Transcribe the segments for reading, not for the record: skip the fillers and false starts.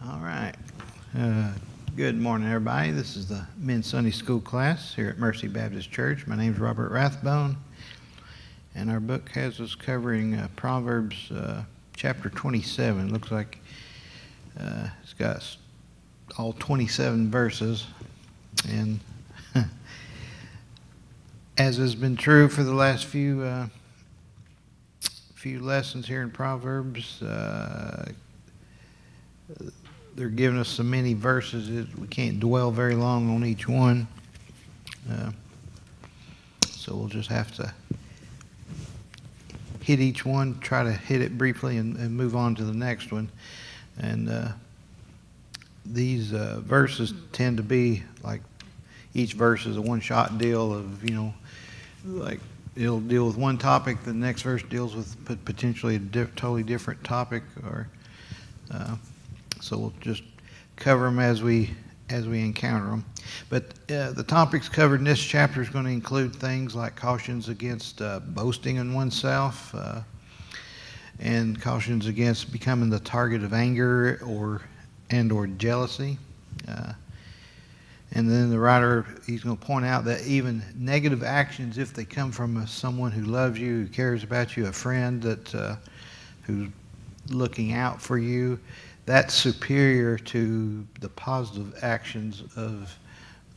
All right. Good morning, everybody. This is the Men's Sunday School class here at Mercy Baptist Church. My name is Robert Rathbone, and our book has us covering Proverbs chapter 27. Looks like it's got all 27 verses, and as has been true for the last few lessons here in Proverbs, they're giving us so many verses we can't dwell very long on each one. So we'll just have to hit each one, try to hit it briefly, and move on to the next one. And these verses tend to be like each verse is a one-shot deal of, like it'll deal with one topic, the next verse deals with potentially a totally different topic, or so we'll just cover them as we encounter them. But the topics covered in this chapter is going to include things like cautions against boasting in oneself, and cautions against becoming the target of anger or jealousy. And then the writer, he's going to point out that even negative actions, if they come from someone who loves you, who cares about you, a friend that who's looking out for you, that's superior to the positive actions of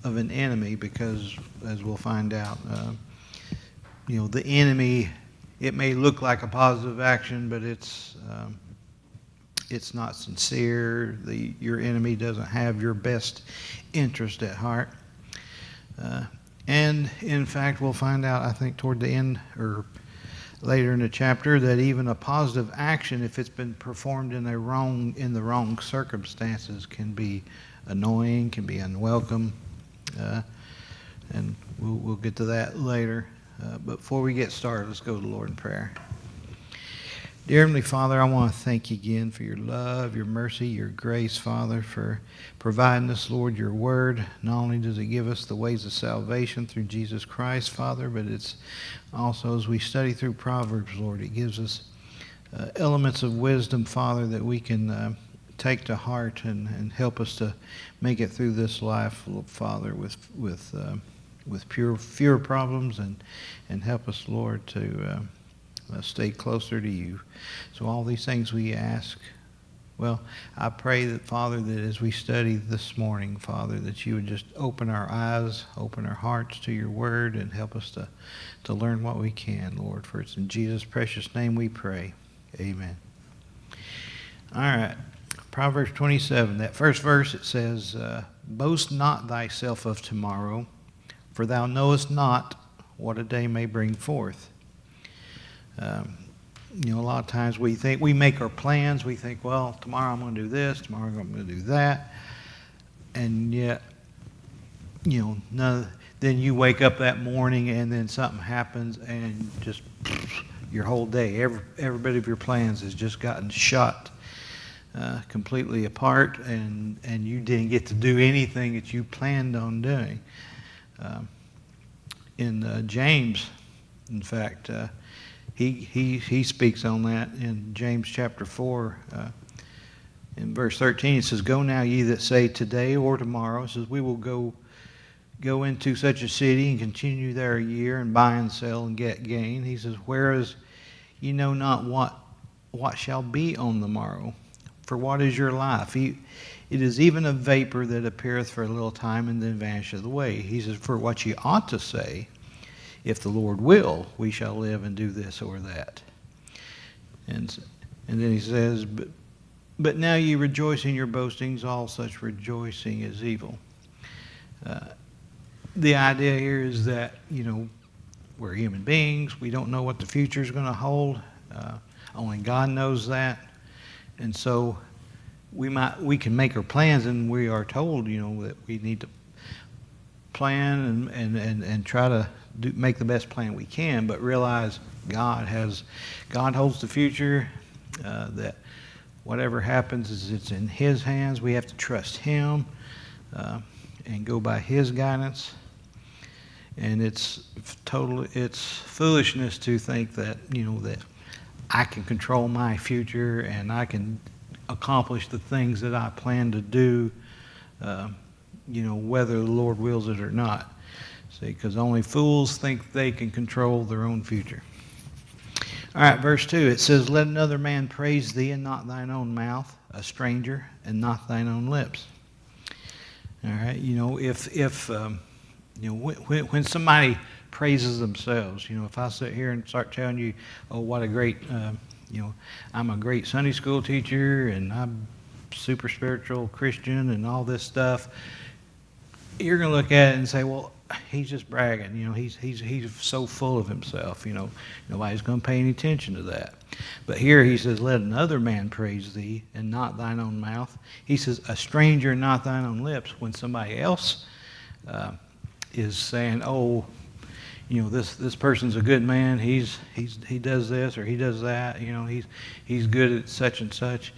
an enemy, because, as we'll find out, the enemy, it may look like a positive action, but it's not sincere. Your enemy doesn't have your best interest at heart. And in fact, we'll find out, I think, toward the end or later in the chapter, that even a positive action, if it's been performed in the wrong circumstances, can be annoying, can be unwelcome, and we'll get to that later. But before we get started, let's go to the Lord in prayer. Dear Heavenly Father, I want to thank you again for your love, your mercy, your grace, Father, for providing us, Lord, your word. Not only does it give us the ways of salvation through Jesus Christ, Father, but it's also, as we study through Proverbs, Lord, it gives us elements of wisdom, Father, that we can take to heart and help us to make it through this life, Father, with fewer problems, and help us, Lord, to stay closer to you. So all these things we ask. Well, I pray that, Father, that as we study this morning, Father, that you would just open our eyes, open our hearts to your word, and help us to learn what we can, Lord. For it's in Jesus' precious name we pray. Amen. All right. Proverbs 27, that first verse, it says, boast not thyself of tomorrow, for thou knowest not what a day may bring forth. A lot of times we make our plans. We think, well, tomorrow I'm going to do this, tomorrow I'm going to do that, and yet, then you wake up that morning and then something happens, and just your whole day, every bit of your plans has just gotten shot completely apart, and you didn't get to do anything that you planned on doing. In James, in fact, He speaks on that in James chapter 4. In verse 13, it says, go now ye that say today or tomorrow. It says, we will go into such a city and continue there a year and buy and sell and get gain. He says, whereas ye know not what shall be on the morrow. For what is your life? It is even a vapor that appeareth for a little time and then vanisheth away. He says, for what ye ought to say, if the Lord will, we shall live and do this or that. And then he says, but now ye rejoice in your boastings, all such rejoicing is evil. The idea here is that, we're human beings. We don't know what the future is going to hold. Only God knows that. And so we can make our plans, and we are told, that we need to plan and try to make the best plan we can, but realize God holds the future, that whatever happens it's in His hands. We have to trust Him and go by His guidance. And it's foolishness to think that, that I can control my future and I can accomplish the things that I plan to do, whether the Lord wills it or not. See, because only fools think they can control their own future. All right, verse 2, it says, let another man praise thee, and not thine own mouth, a stranger, and not thine own lips. All right, when somebody praises themselves, if I sit here and start telling you, oh, what a great, I'm a great Sunday school teacher, and I'm super spiritual Christian, and all this stuff, you're going to look at it and say, well, he's just bragging. He's so full of himself. Nobody's going to pay any attention to that. But here he says, let another man praise thee, and not thine own mouth. He says, a stranger, not thine own lips. When somebody else is saying, oh, this person's a good man. He does this or he does that. He's good at such and such.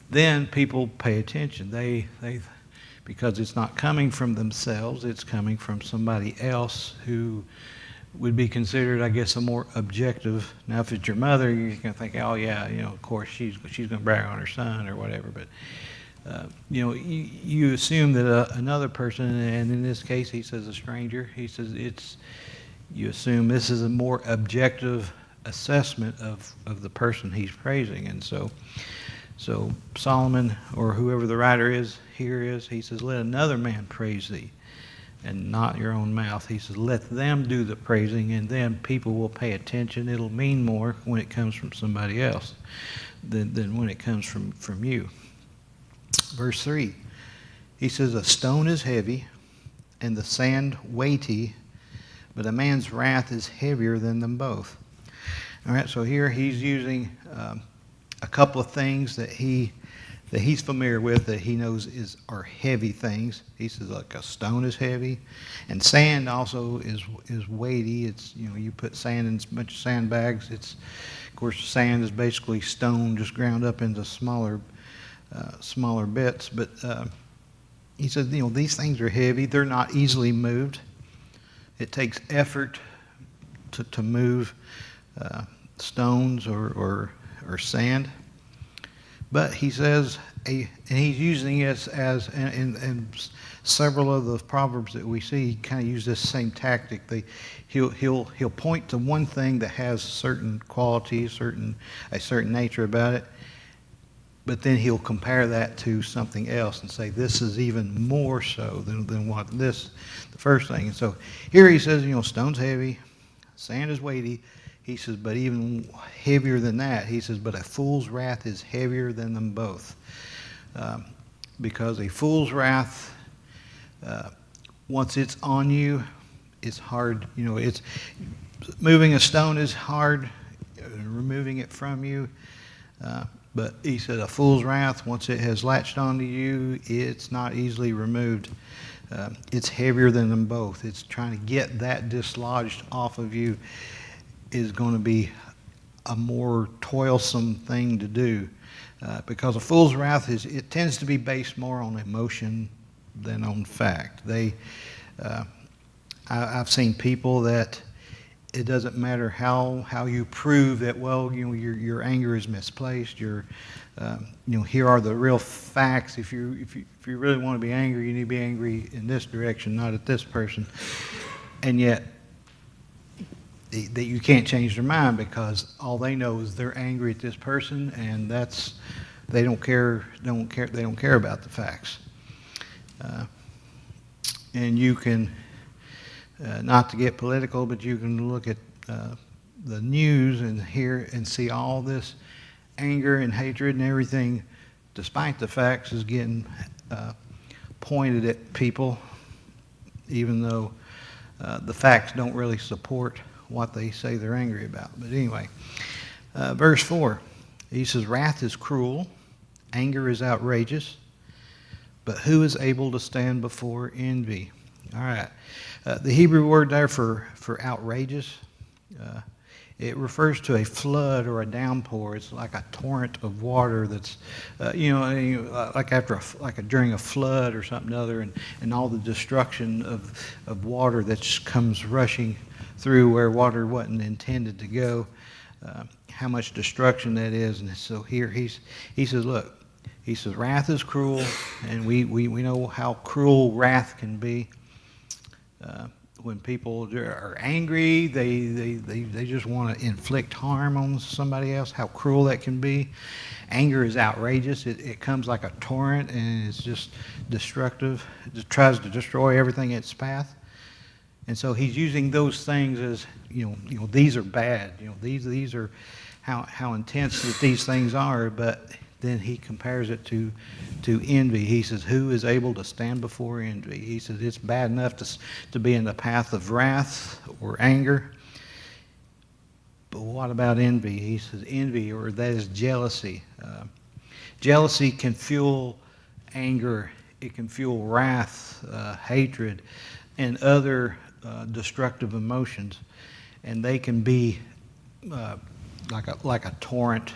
Then people pay attention. They because it's not coming from themselves, it's coming from somebody else who would be considered, I guess, a more objective. Now, if it's your mother, you're going to think, oh, yeah, of course, she's going to brag on her son or whatever. But, you assume that another person, and in this case, he says a stranger, he says you assume this is a more objective assessment of the person he's praising. And so Solomon, or whoever the writer is, he says, let another man praise thee, and not your own mouth. He says, let them do the praising, and then people will pay attention. It'll mean more when it comes from somebody else than when it comes from you. Verse 3, he says, a stone is heavy, and the sand weighty, but a man's wrath is heavier than them both. All right, so here he's using a couple of things that he's familiar with, that he knows are heavy things. He says, like a stone is heavy, and sand also is weighty. It's you put sand in a bunch of sandbags. Of course, sand is basically stone just ground up into smaller bits. But he says, these things are heavy. They're not easily moved. It takes effort to move stones or sand. But he says, and he's using it as in several of the Proverbs that we see, kind of use this same tactic. He'll point to one thing that has certain qualities, a certain nature about it, but then he'll compare that to something else and say, this is even more so than what the first thing. And so here he says, stone's heavy, sand is weighty. He says, but even heavier than that, he says, but a fool's wrath is heavier than them both. Because a fool's wrath, once it's on you, it's hard. It's moving a stone is hard, removing it from you. But he said, a fool's wrath, once it has latched onto you, it's not easily removed. It's heavier than them both. It's trying to get that dislodged off of you is going to be a more toilsome thing to do, because a fool's wrath it tends to be based more on emotion than on fact. I've seen people that it doesn't matter how you prove that. Well, your anger is misplaced. Here are the real facts. If you really want to be angry, you need to be angry in this direction, not at this person. And yet, that you can't change their mind, because all they know is they're angry at this person, and they don't care about the facts. And you can, not to get political, but you can look at the news and hear and see all this anger and hatred and everything, despite the facts, is getting pointed at people, even though the facts don't really support what they say they're angry about. But anyway, verse 4, he says, wrath is cruel, anger is outrageous, but who is able to stand before envy? All right. The Hebrew word there for outrageous, it refers to a flood or a downpour. It's like a torrent of water that's, like during a flood or something other, and all the destruction of water that just comes rushing through where water wasn't intended to go. How much destruction that is. And so here he says, look, He says wrath is cruel, and we know how cruel wrath can be. When people are angry, they just want to inflict harm on somebody else, how cruel that can be. Anger is outrageous. It comes like a torrent, and it's just destructive. It just tries to destroy everything in its path. And so he's using those things as, these are bad. These are how intense that these things are, but then he compares it to envy. He says, who is able to stand before envy? He says it's bad enough to be in the path of wrath or anger. But what about envy? He says envy, or that is jealousy. Jealousy can fuel anger. It can fuel wrath, hatred, and other destructive emotions. And they can be like a torrent.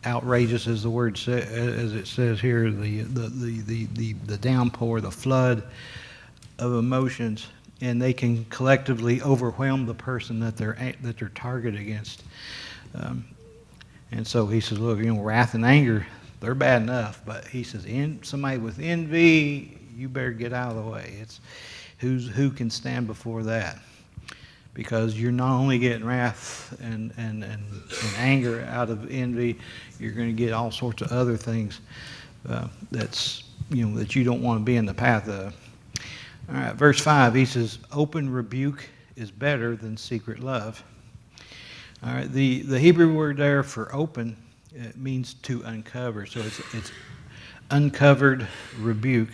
Outrageous, as the word as it says here, the downpour, the flood of emotions, and they can collectively overwhelm the person that they're targeted against. And so he says, look, wrath and anger, they're bad enough, but he says, somebody with envy, you better get out of the way. It's who can stand before that? Because you're not only getting wrath and anger out of envy, you're going to get all sorts of other things that you don't want to be in the path of. All right, verse 5, he says, open rebuke is better than secret love. All right, the Hebrew word there for open, it means to uncover. So it's uncovered rebuke.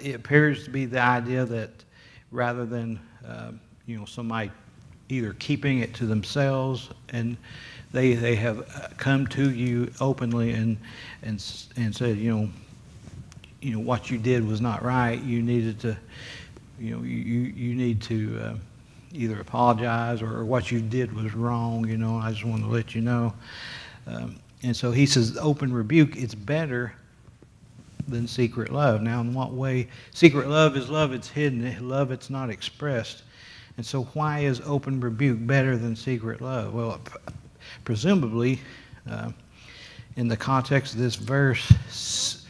It appears to be the idea that rather than somebody either keeping it to themselves, and they have come to you openly and said, what you did was not right. You needed to, you need to either apologize, or what you did was wrong. I just want to let you know. And so he says, open rebuke, it's better than secret love. Now, in what way? Secret love is love it's hidden, love it's not expressed. And so why is open rebuke better than secret love? Well, presumably, in the context of this verse,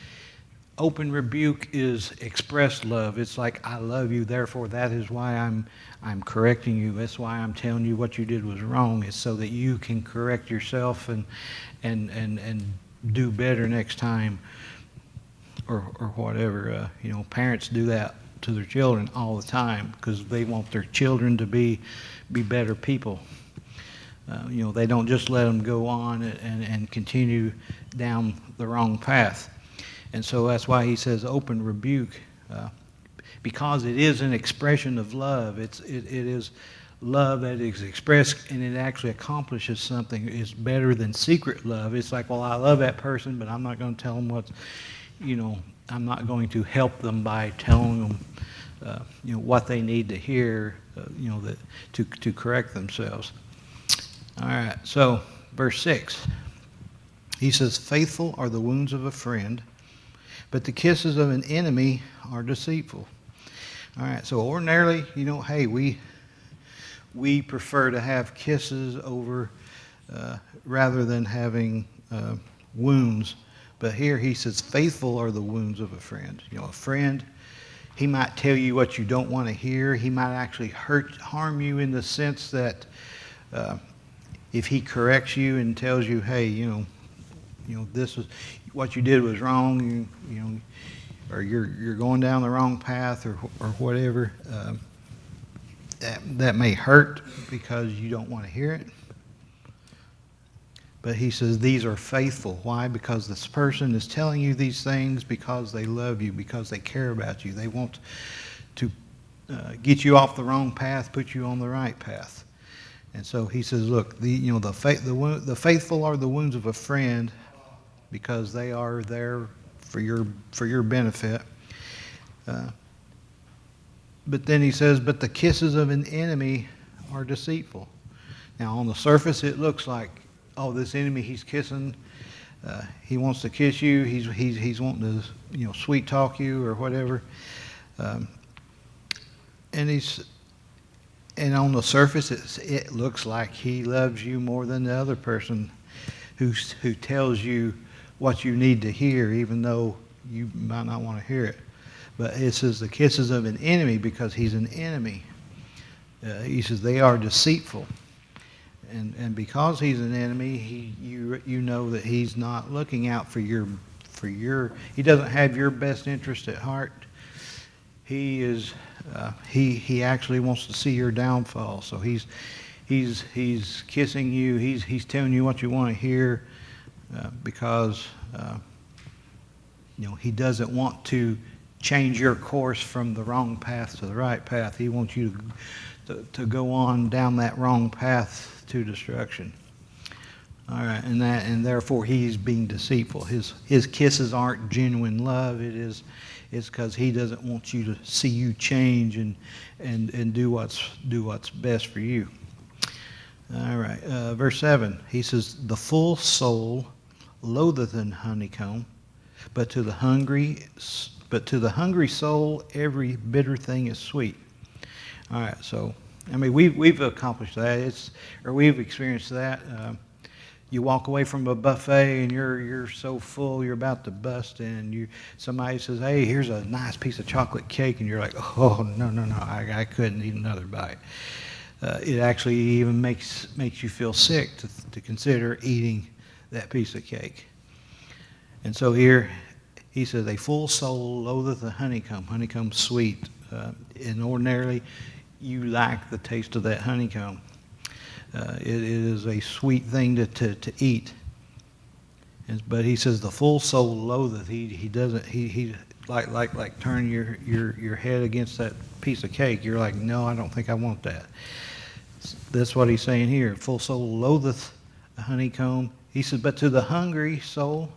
open rebuke is expressed love. It's like, I love you, therefore that is why I'm correcting you. That's why I'm telling you what you did was wrong. It's so that you can correct yourself and do better next time, or whatever. Parents do that to their children all the time because they want their children to be better people. They don't just let them go on and continue down the wrong path. And so that's why he says open rebuke, because it is an expression of love. It is love that is expressed, and it actually accomplishes something. It's better than secret love. It's like, well, I love that person, but I'm not going to tell them I'm not going to help them by telling them, what they need to hear, to correct themselves. All right, so verse 6, he says, faithful are the wounds of a friend, but the kisses of an enemy are deceitful. All right, so ordinarily, hey, we prefer to have kisses over rather than having wounds. But here he says, faithful are the wounds of a friend. A friend, he might tell you what you don't want to hear. He might actually harm you in the sense that if he corrects you and tells you, hey, this is what you did was wrong, or you're going down the wrong path, or whatever, that may hurt because you don't want to hear it. But he says these are faithful. Why? Because this person is telling you these things because they love you, because they care about you. They want to get you off the wrong path, put you on the right path. And so he says, look, the faithful are the wounds of a friend, because they are there for your benefit. But then he says, but the kisses of an enemy are deceitful. Now, on the surface, it looks like, oh, this enemy he's kissing, he wants to kiss you, he's wanting to sweet talk you or whatever, and on the surface it looks like he loves you more than the other person who tells you what you need to hear, even though you might not want to hear it. But it says the kisses of an enemy, because he's an enemy. He says they are deceitful. And because he's an enemy, you know that he's not looking out for your he doesn't have your best interest at heart. He is he actually wants to see your downfall. So he's kissing you. He's telling you what you want to hear, because he doesn't want to change your course from the wrong path to the right path. He wants you to go on down that wrong path to destruction. All right, and therefore he's being deceitful. His kisses aren't genuine love. It's because he doesn't want you to see you change and do what's best for you. All right, verse 7. He says, "The full soul loatheth an honeycomb, but to the hungry soul every bitter thing is sweet." All right, so I mean we've accomplished that. We've experienced that. You walk away from a buffet and you're so full you're about to bust, and somebody says, "Hey, here's a nice piece of chocolate cake," and you're like, "Oh no, I couldn't eat another bite." It actually even makes you feel sick to consider eating that piece of cake. And so here he says, "A full soul loatheth the honeycomb." Honeycomb's sweet, and ordinarily you like the taste of that honeycomb. It is a sweet thing to eat. But he says the full soul loatheth. He doesn't. He like turn your head against that piece of cake. You're like, "No, I don't think I want that." That's what he's saying here. Full soul loatheth a honeycomb. He says, but to the hungry soul,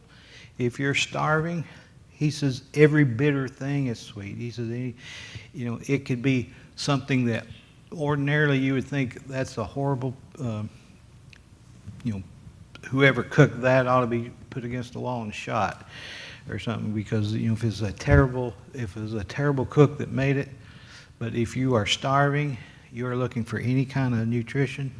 if you're starving, he says every bitter thing is sweet. He says, it could be something that ordinarily you would think that's a horrible, whoever cooked that ought to be put against the wall and shot or something, because if it's a terrible cook that made it. But if you are starving, you are looking for any kind of nutrition.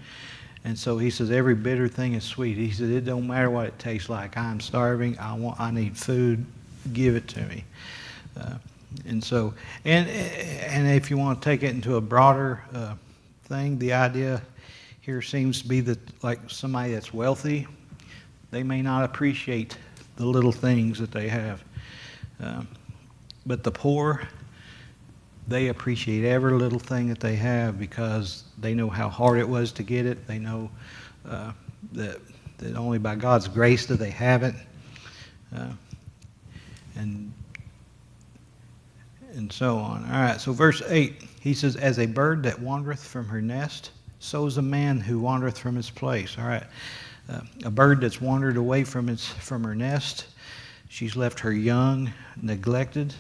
And so he says every bitter thing is sweet. He said it don't matter what it tastes like. I'm starving. I need food. Give it to me. And if you want to take it into a broader thing, the idea here seems to be that, like, somebody that's wealthy, they may not appreciate the little things that they have. But the poor, they appreciate every little thing that they have, because they know how hard it was to get it. They know that only by God's grace do they have it. And so on. All right, so verse 8, he says, "As a bird that wandereth from her nest, so is a man who wandereth from his place." All right, a bird that's wandered away from her nest. She's left her young neglected.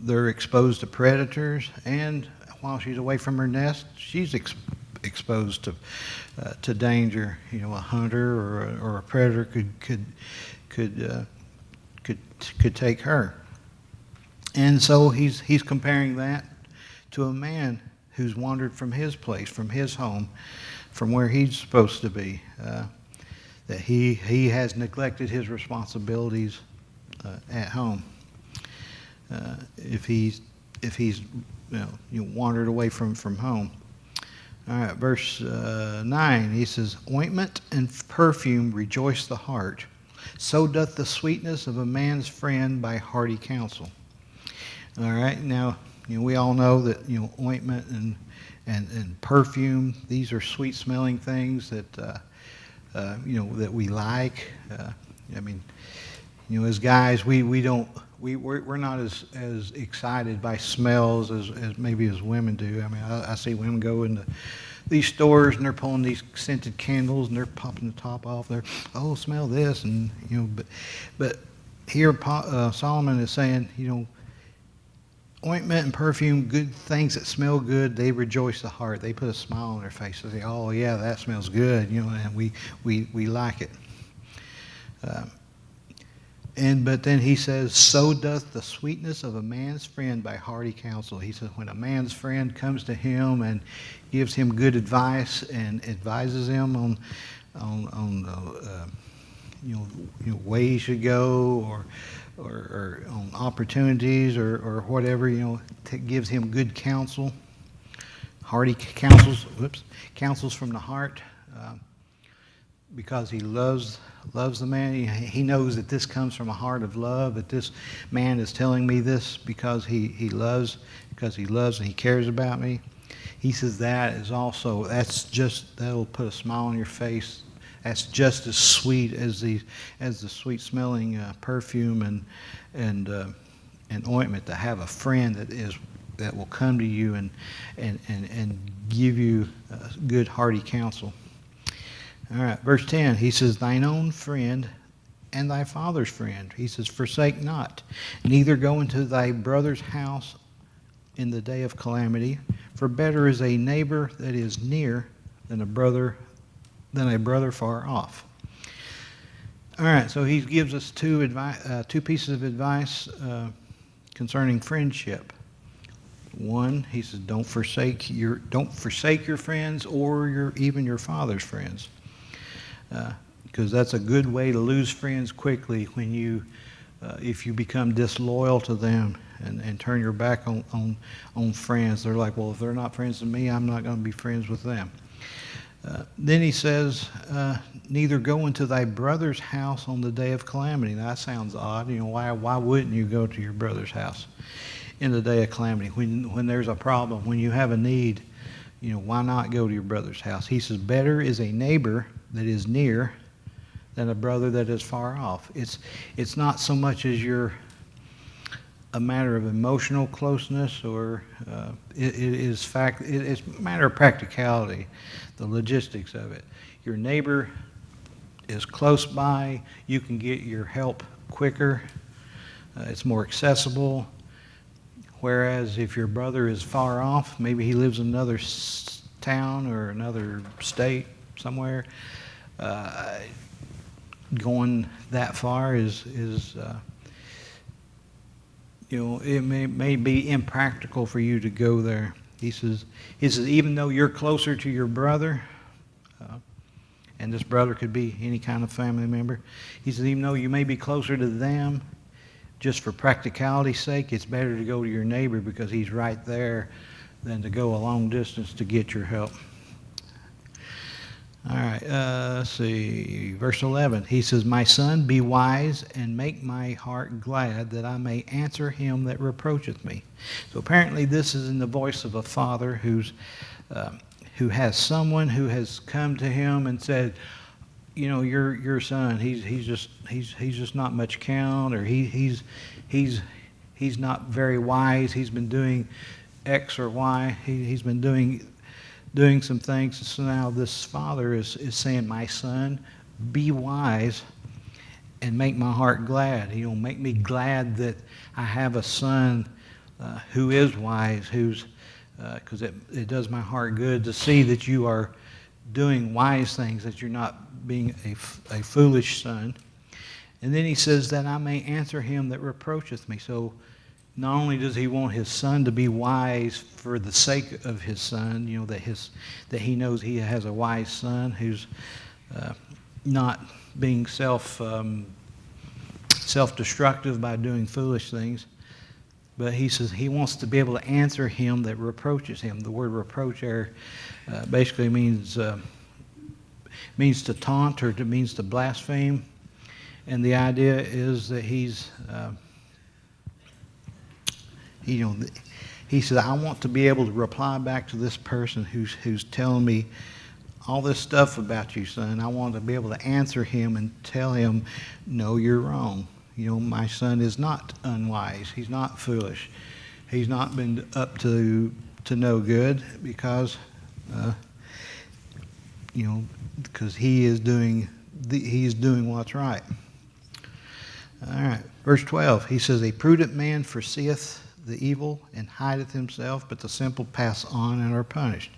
They're exposed to predators, and while she's away from her nest, she's exposed to danger. A hunter or a predator could take her. And so he's comparing that to a man who's wandered from his place, from his home, from where he's supposed to be. That he has neglected his responsibilities at home. If he's wandered away from home. All right, verse 9, he says, "Ointment and perfume rejoice the heart. So doth the sweetness of a man's friend by hearty counsel." All right, now we all know that ointment and perfume, these are sweet smelling things that that we like. As guys, we're not as excited by smells as maybe as women do. I see women go into these stores and they're pulling these scented candles and they're popping the top off. They're, "Oh, smell this," and but here Solomon is saying, ointment and perfume, good things that smell good, they rejoice the heart. They put a smile on their face. They say, "Oh yeah, that smells good," and we like it. But then he says, "So doth the sweetness of a man's friend by hearty counsel." He says when a man's friend comes to him and gives him good advice and advises him on way he should go, or on opportunities, or whatever, gives him good counsel, hearty counsels from the heart, because he loves the man. He knows that this comes from a heart of love, that this man is telling me this because he loves and he cares about me. He says that'll put a smile on your face. That's just as sweet as the sweet smelling perfume and ointment, to have a friend that will come to you and give you good hearty counsel. All right, verse 10, he says, thine own friend and thy father's friend. He says, forsake not, neither go into thy brother's house in the day of calamity, for better is a neighbor that is near than a brother far off. All right, so he gives us two pieces of advice concerning friendship. One, he says, don't forsake your friends or even your father's friends, because that's a good way to lose friends quickly when if you become disloyal to them and turn your back on friends. They're like, well, if they're not friends with me, I'm not going to be friends with them. Then he says, neither go into thy brother's house on the day of calamity. Now, that sounds odd. Why wouldn't you go to your brother's house in the day of calamity? When there's a problem, when you have a need, why not go to your brother's house? He says, better is a neighbor that is near than a brother that is far off. It's not so much as you're a matter of emotional closeness, or it's a matter of practicality, the logistics of it. Your neighbor is close by, you can get your help quicker, it's more accessible. Whereas if your brother is far off, maybe he lives in another town or another state somewhere, going that far is it may be impractical for you to go there. He says even though you're closer to your brother, and this brother could be any kind of family member, he says even though you may be closer to them, just for practicality's sake, it's better to go to your neighbor because he's right there than to go a long distance to get your help. All right, let's see, verse 11. He says, my son, be wise and make my heart glad, that I may answer him that reproacheth me. So apparently this is in the voice of a father who has someone who has come to him and said, your son, he's just not much count, or he's not very wise. He's been doing X or Y. He's been doing some things. So now this father is saying, my son, be wise and make my heart glad. Make me glad that I have a son who is wise, because it does my heart good to see that you are doing wise things, that you're not being a foolish son. And then he says that I may answer him that reproacheth me. So not only does he want his son to be wise for the sake of his son, that he knows he has a wise son who's not being self-destructive by doing foolish things, but he says he wants to be able to answer him that reproaches him. The word reproach there basically means to taunt, or it means to blaspheme, and the idea is that he said, I want to be able to reply back to this person who's telling me all this stuff about you, son. I want to be able to answer him and tell him, no, you're wrong. My son is not unwise. He's not foolish. He's not been up to no good, because he is doing what's right. All right, verse 12. He says, a prudent man foreseeth the evil and hideth himself, but the simple pass on and are punished.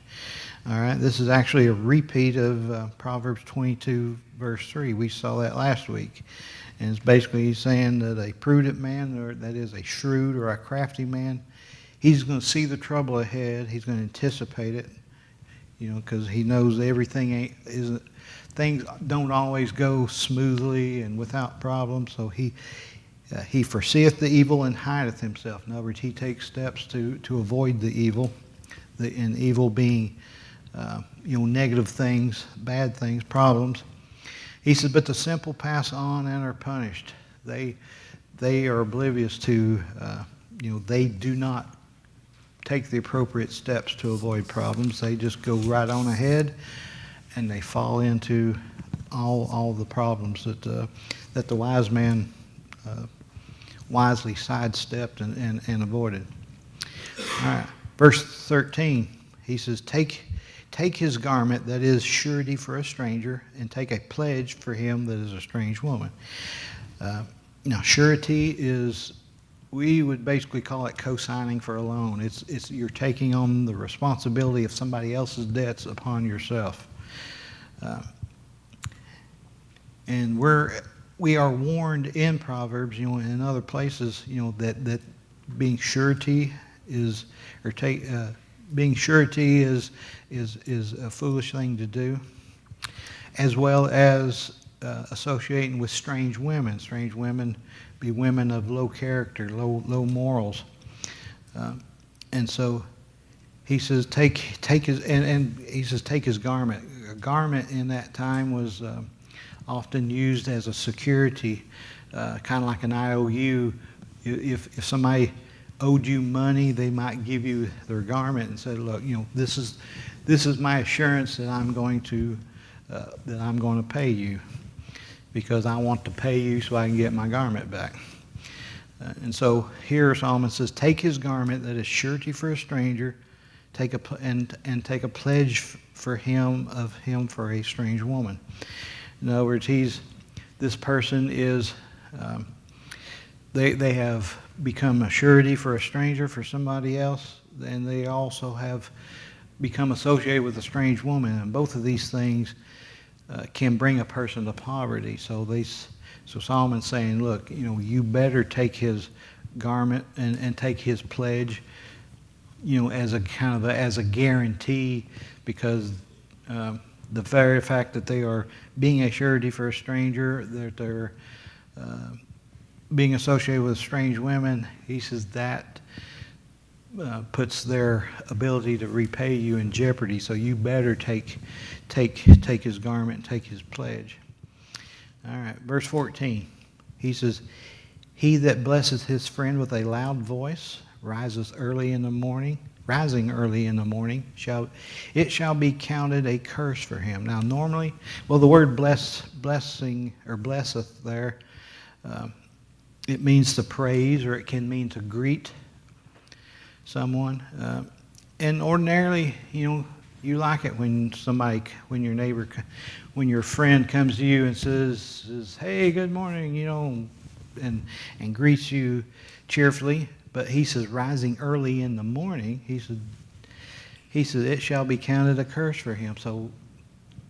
All right, this is actually a repeat of Proverbs 22, verse 3. We saw that last week. And it's basically saying that a prudent man, or that is a shrewd or a crafty man, he's going to see the trouble ahead. He's going to anticipate it, because he knows everything things don't always go smoothly and without problems. So he foreseeth the evil and hideth himself. In other words, he takes steps to avoid the evil, and evil being negative things, bad things, problems. He says, but the simple pass on and are punished. They are oblivious to, they do not take the appropriate steps to avoid problems. They just go right on ahead, and they fall into all the problems that the wise man wisely sidestepped and avoided. All right, verse 13, he says, Take his garment that is surety for a stranger, and take a pledge for him that is a strange woman. Now, surety is, we would basically call it co-signing for a loan. It's you're taking on the responsibility of somebody else's debts upon yourself. And we are warned in Proverbs, and other places, that being surety is, being surety is a foolish thing to do, as well as associating with strange women. Strange women be women of low character, low morals, and so he says take his and he says take his garment. A garment in that time was often used as a security, kind of like an IOU. If somebody owed you money, they might give you their garment and say, "Look, this is my assurance that I'm going to pay you, because I want to pay you so I can get my garment back." And so here Solomon says, "Take his garment that is surety for a stranger, take a pledge for him for a strange woman." In other words, this person is, they have become a surety for a stranger, for somebody else, and they also have become associated with a strange woman. And both of these things can bring a person to poverty. So Solomon's saying, look, you better take his garment and take his pledge, as a kind of as a guarantee, because the very fact that they are being a surety for a stranger, that they're being associated with strange women, he says that puts their ability to repay you in jeopardy. So you better take his garment and take his pledge. All right, verse 14. He says, "He that blesseth his friend with a loud voice, rising early in the morning, it shall be counted a curse for him." Now, normally, the word blessing or blesseth there, it means to praise, or it can mean to greet someone. And ordinarily, you like it when your friend comes to you and says, "Hey, good morning," and greets you cheerfully. But he says, rising early in the morning, he said, it shall be counted a curse for him. So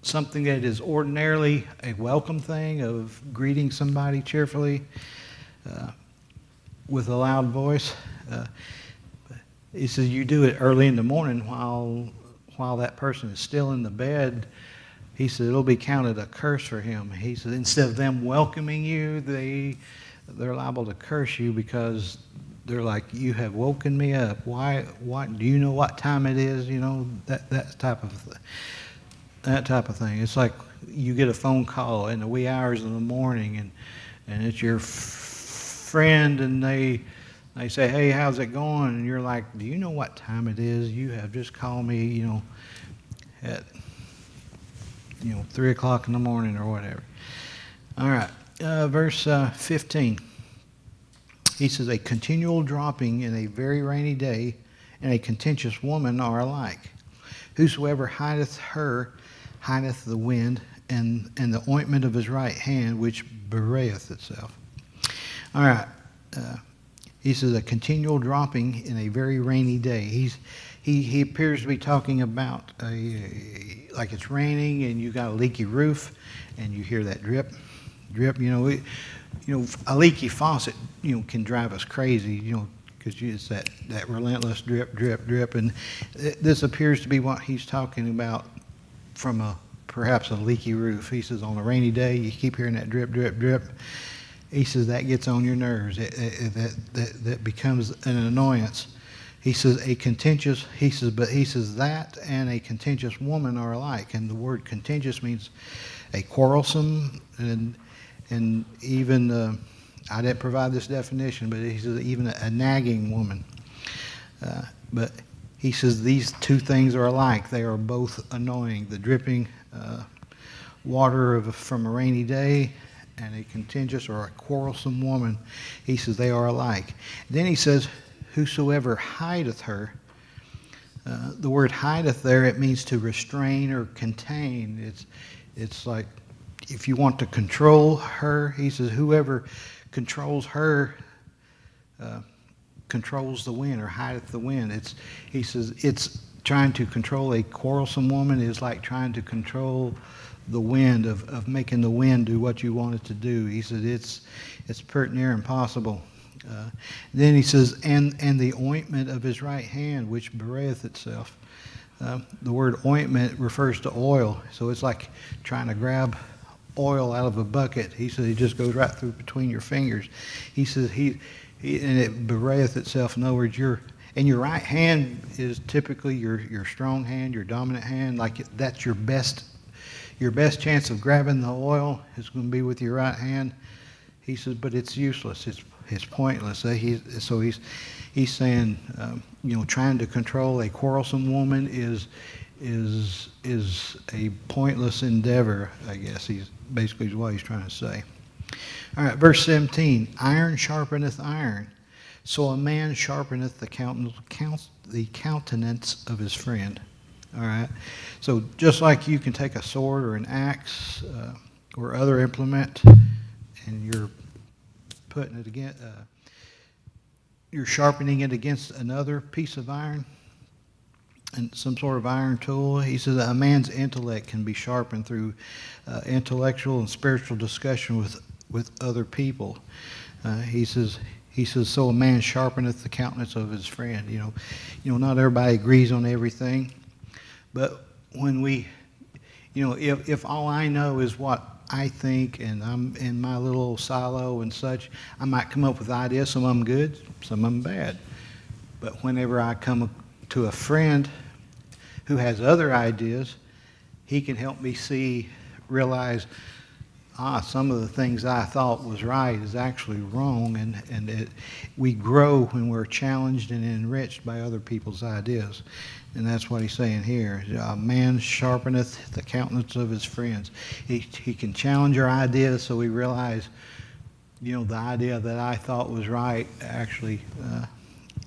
something that is ordinarily a welcome thing of greeting somebody cheerfully with a loud voice, he says you do it early in the morning while that person is still in the bed. He said it'll be counted a curse for him. He said instead of them welcoming you, they're liable to curse you, because they're like, "You have woken me up. Why? Do you know what time it is?" That type of thing. It's like you get a phone call in the wee hours of the morning, and it's your friend, and they say, "Hey, how's it going?" And you're like, "Do you know what time it is? You have just called me, at 3 o'clock in the morning," or whatever. All right, verse 15. He says, "A continual dropping in a very rainy day and a contentious woman are alike. Whosoever hideth her hideth the wind, and the ointment of his right hand which bewrayeth itself." All right. He says a continual dropping in a very rainy day. He appears to be talking about like it's raining and you got a leaky roof and you hear that drip. A leaky faucet, can drive us crazy, because it's that relentless drip, drip, drip. And this appears to be what he's talking about from a perhaps a leaky roof. He says on a rainy day, you keep hearing that drip, drip, drip. He says that gets on your nerves. That becomes an annoyance. He says that and a contentious woman are alike. And the word contentious means a quarrelsome, and even I didn't provide this definition, but he says even a nagging woman. But he says these two things are alike. They are both annoying. The dripping water from a rainy day and a contentious or a quarrelsome woman, he says they are alike. Then he says, whosoever hideth her. The word hideth there, it means to restrain or contain. It's like if you want to control her, he says whoever controls her controls the wind or hideth the wind. He says it's trying to control a quarrelsome woman is like trying to control the wind of making the wind do what you want it to do. He said it's pretty near impossible. Then he says, and the ointment of his right hand, which bewrayeth itself. The word ointment refers to oil, so it's like trying to grab oil out of a bucket. He says it just goes right through between your fingers. He says and it bewrayeth itself. In other words, your right hand is typically your strong hand, your dominant hand. Like that's your best chance of grabbing the oil is going to be with your right hand. He says, but it's useless. It's pointless. So he's saying, trying to control a quarrelsome woman is a pointless endeavor, I guess. He's basically what he's trying to say. All right, verse 17. Iron sharpeneth iron, so a man sharpeneth the countenance of his friend. All right. So just like you can take a sword or an axe or other implement, and you're putting it against, you're sharpening it against another piece of iron and some sort of iron tool. He says a man's intellect can be sharpened through intellectual and spiritual discussion with other people. He says, so a man sharpeneth the countenance of his friend. Not everybody agrees on everything, but when we, if all I know is what I think and I'm in my little silo and such, I might come up with ideas. Some of them good, some of them bad. But whenever I come to a friend who has other ideas, he can help me realize, some of the things I thought was right is actually wrong, and we grow when we're challenged and enriched by other people's ideas. And that's what he's saying here. A man sharpeneth the countenance of his friends. He can challenge our ideas so we realize, the idea that I thought was right, actually,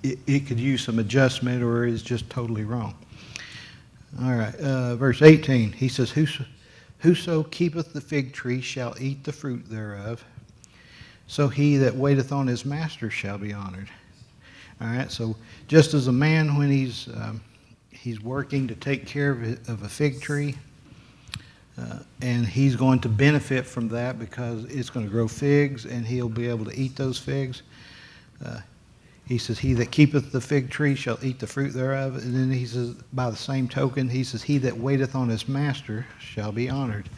it could use some adjustment or is just totally wrong. All right, verse 18, he says, Whoso keepeth the fig tree shall eat the fruit thereof, so he that waiteth on his master shall be honored. All right, so just as a man when he's working to take care of a fig tree, and he's going to benefit from that because it's going to grow figs and he'll be able to eat those figs. He says, he that keepeth the fig tree shall eat the fruit thereof. And then he says, by the same token, he says, he that waiteth on his master shall be honored.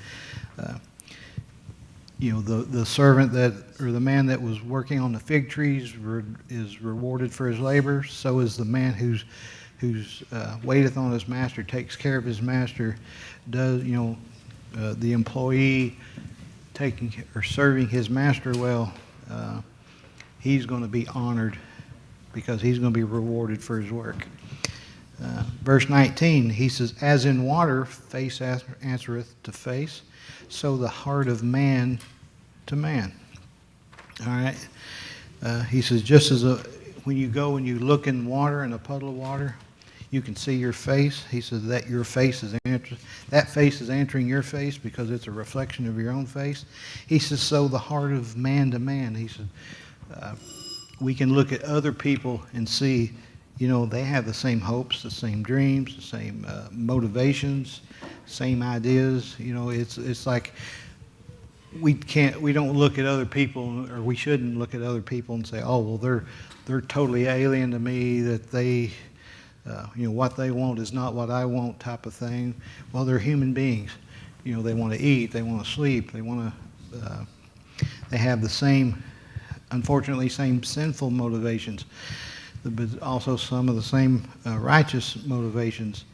The servant or the man that was working on the fig trees is rewarded for his labor. So is the man who's waiteth on his master, takes care of his master, does, the employee taking or serving his master well, he's going to be honored because he's going to be rewarded for his work. Verse 19, he says, as in water face answereth to face, so the heart of man to man. All right. He says, just as when you go and you look in water, in a puddle of water, you can see your face. He says that your face is that face is answering your face because it's a reflection of your own face. He says, so the heart of man to man. He said, we can look at other people and see, they have the same hopes, the same dreams, the same motivations, same ideas. It's like we don't look at other people, or we shouldn't look at other people and say, oh, well, they're totally alien to me, that they, what they want is not what I want, type of thing. Well, they're human beings. They want to eat, they want to sleep, they have the same, unfortunately, same sinful motivations, but also some of the same righteous motivations.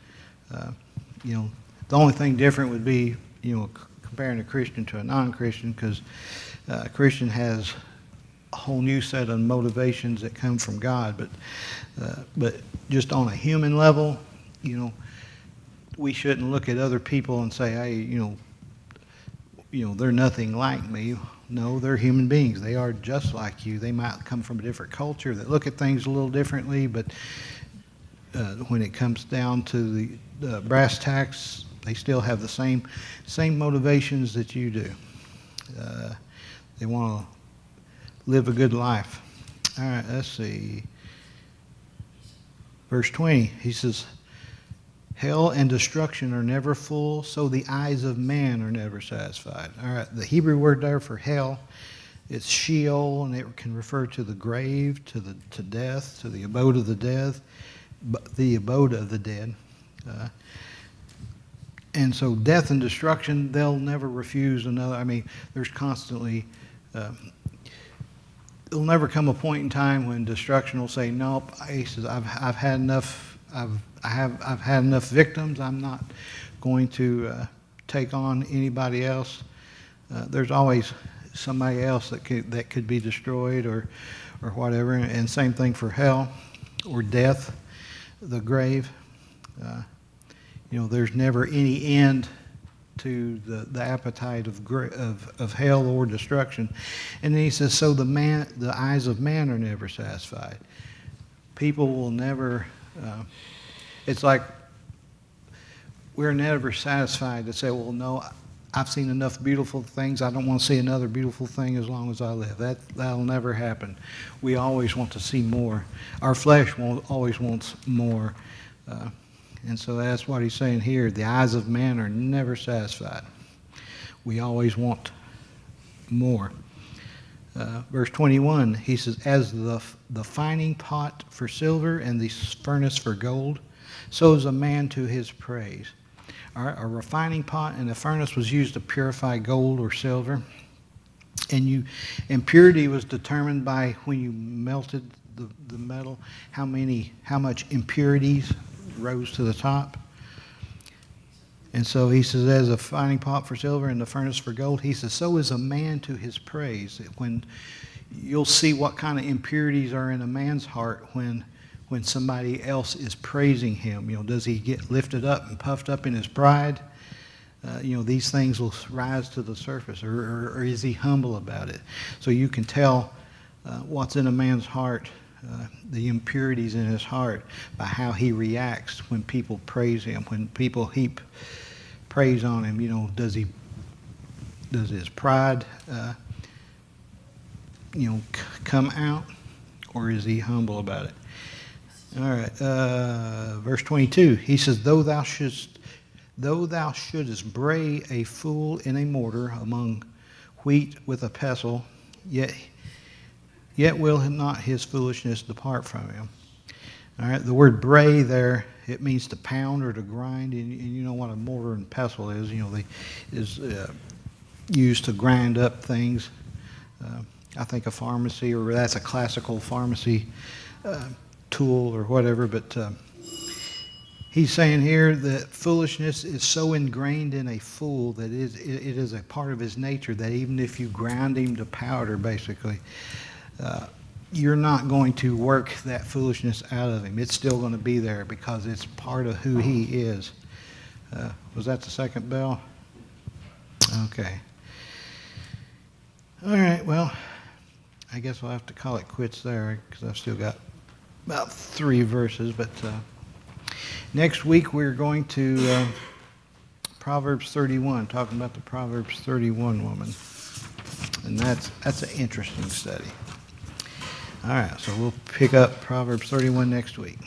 The only thing different would be, comparing a Christian to a non-Christian, because a Christian has a whole new set of motivations that come from God. But just on a human level, we shouldn't look at other people and say, hey, they're nothing like me. No, they're human beings. They are just like you. They might come from a different culture that look at things a little differently, but when it comes down to the brass tacks, they still have the same motivations that you do. They want to live a good life. All right, let's see. Verse 20, he says, hell and destruction are never full, so the eyes of man are never satisfied. All right, the Hebrew word there for hell, it's Sheol, and it can refer to the grave, to death, to the abode of the dead. And so death and destruction, they'll never refuse another. I mean, there's constantly, there'll never come a point in time when destruction will say, nope, he says, I've had enough. I've had enough victims. I'm not going to take on anybody else. There's always somebody else that could be destroyed or whatever. And same thing for hell or death, the grave. There's never any end to the appetite of hell or destruction. And then he says, so the eyes of man are never satisfied. People will never. It's like we're never satisfied to say, well, no, I've seen enough beautiful things. I don't want to see another beautiful thing as long as I live. That'll never happen. We always want to see more. Our flesh always wants more. And so that's what he's saying here. The eyes of man are never satisfied. We always want more. Verse 21, he says, as the fining pot for silver and the furnace for gold, so is a man to his praise. All right, a refining pot and a furnace was used to purify gold or silver. And purity was determined by when you melted the metal, how much impurities rose to the top. And so he says, as a fining pot for silver and the furnace for gold, he says, so is a man to his praise. When you'll see what kind of impurities are in a man's heart when somebody else is praising him. Does he get lifted up and puffed up in his pride? These things will rise to the surface, or is he humble about it? So you can tell what's in a man's heart, the impurities in his heart, by how he reacts when people praise him, when people heap praise on him. Does his pride come out, or is he humble about it? All right, verse 22, he says, though thou shouldest bray a fool in a mortar among wheat with a pestle, yet will not his foolishness depart from him. All right, the word bray there, it means to pound or to grind, and you know what a mortar and pestle is. They is used to grind up things. I think a pharmacy, or that's a classical pharmacy tool or whatever, but he's saying here that foolishness is so ingrained in a fool that it is a part of his nature that even if you ground him to powder, basically, you're not going to work that foolishness out of him. It's still going to be there because it's part of who he is. Was that the second bell? Okay. All right, well, I guess we'll have to call it quits there because I've still got about 3 verses. But next week we're going to Proverbs 31, talking about the Proverbs 31 woman. And that's an interesting study. All right, so we'll pick up Proverbs 31 next week.